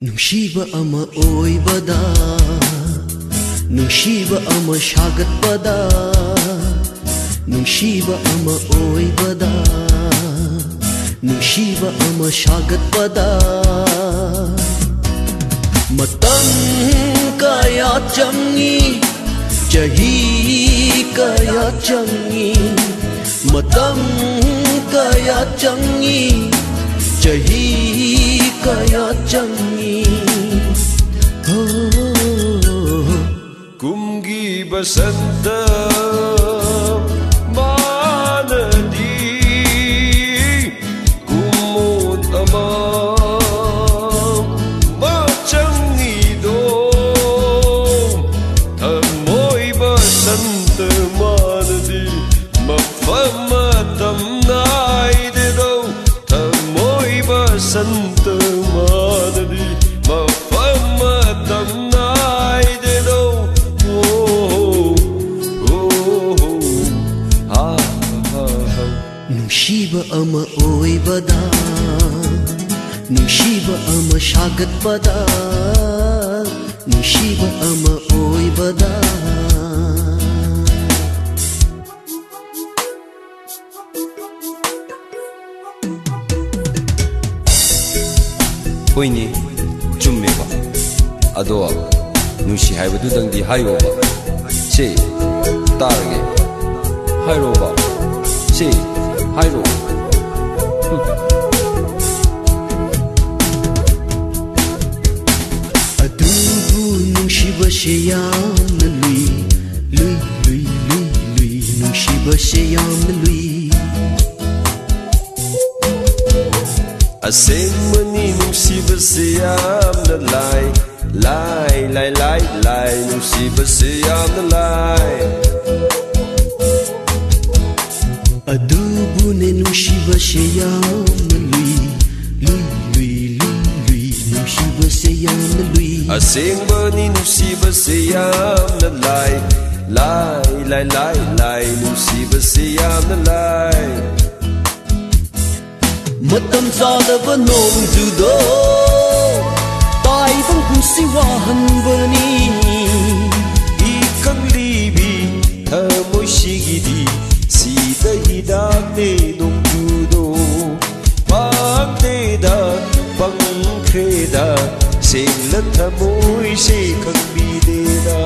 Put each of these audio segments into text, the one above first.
Nungsiba ama oibada, nungsiba ama sagatpada, nungsiba ama oibada, nungsiba ama sagatpada. Matam kaya changi, chahi kaya changi, matam kaya changi, chahi kaya changi. Kumgi basanta manadi kumut ama machangi do thamoy basanta manadi mafama tamnai de do thamoy basanta manadi mafama tamnai de do. Nungsiba ama oibada, nungsiba ama sagatpada, nungsiba ama oibada. Hoini chummeba ado nungsi haibadudangdi hayoba se tarage hairoba se hairo. Adubu nungsiba se yamna lui, lui, lui, lui, lui, nungsiba se yamna lui. Asemani nungsiba se yamna lai, lai, lai, lai, lai, nungsiba se yamna lai. Adubu ne nungsiba se yamna lui, lui, lui, lui, lui, nungsiba se yamna lui. Asemani nungsiba se yamna lai, lai, lai, lai, lai, nungsiba se yamna lai. Matam zadaba nong judo, taibang pusi wahanbani. Ikang libi thamoy sigidi sida hidakne nong judo pagdeda pangkreda sila thamoy se kang bideda.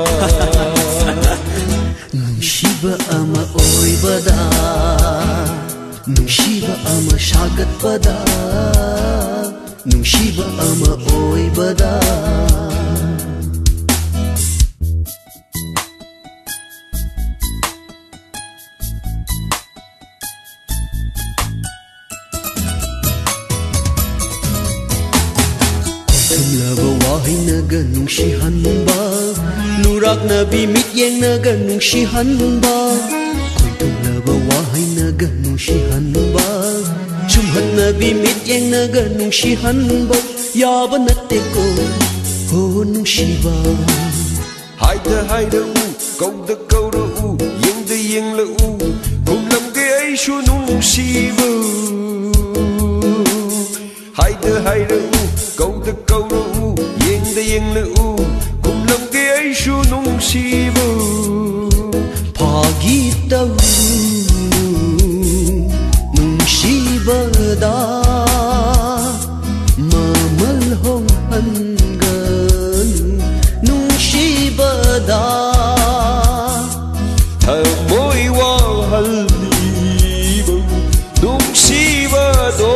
Nungsiba ama oibada, nungsiba ama sagatpada, nungsiba ama oibada. Tumlaba wahay naga nungsihanba, nurak na bimityeng naga nungsihanba. Tumlaba wahay naga nungsihanba, sumhat na bimityeng naga nungsihanba. Yaba natte ko, oh nungsiba. Haida haida kauda kauda yengda yengla kumlam ke aishu nungsiba. Haida haida kauda kauda yengda yengla kumlam ke aishu nungsiba. Pagitaw nungsibada, mamalhong hanggan nungsibada. Thamoy wahalibang nungsibado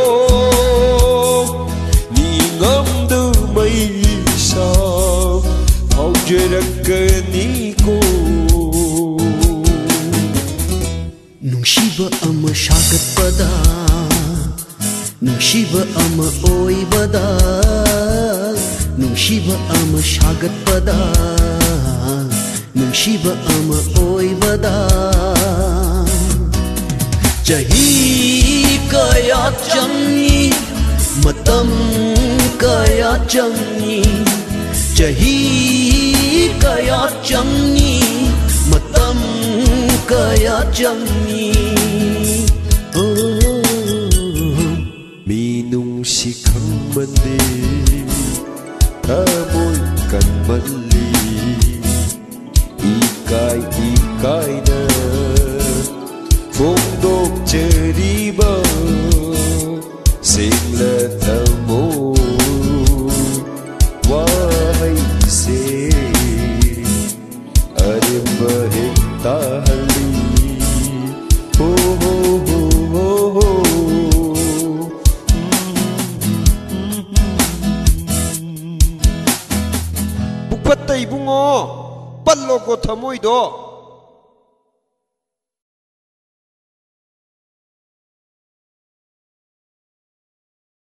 ningam may isa pagjerakani ko. Nungsiba ama sagatpada, nungsiba ama oibada, nungsiba ama sagatpada, nungsiba ama oibada. Chahi kaya changi, matam kaya changi, chahi kaya changi, matam kaya changi. Minung si khang mandi môi cần mất ly ikai na phong đô chờ đi bờ xin là thầm mô wahai se adem bahita hali ho ho ho ho ho bukpat tai bungo pallo ko thamoi do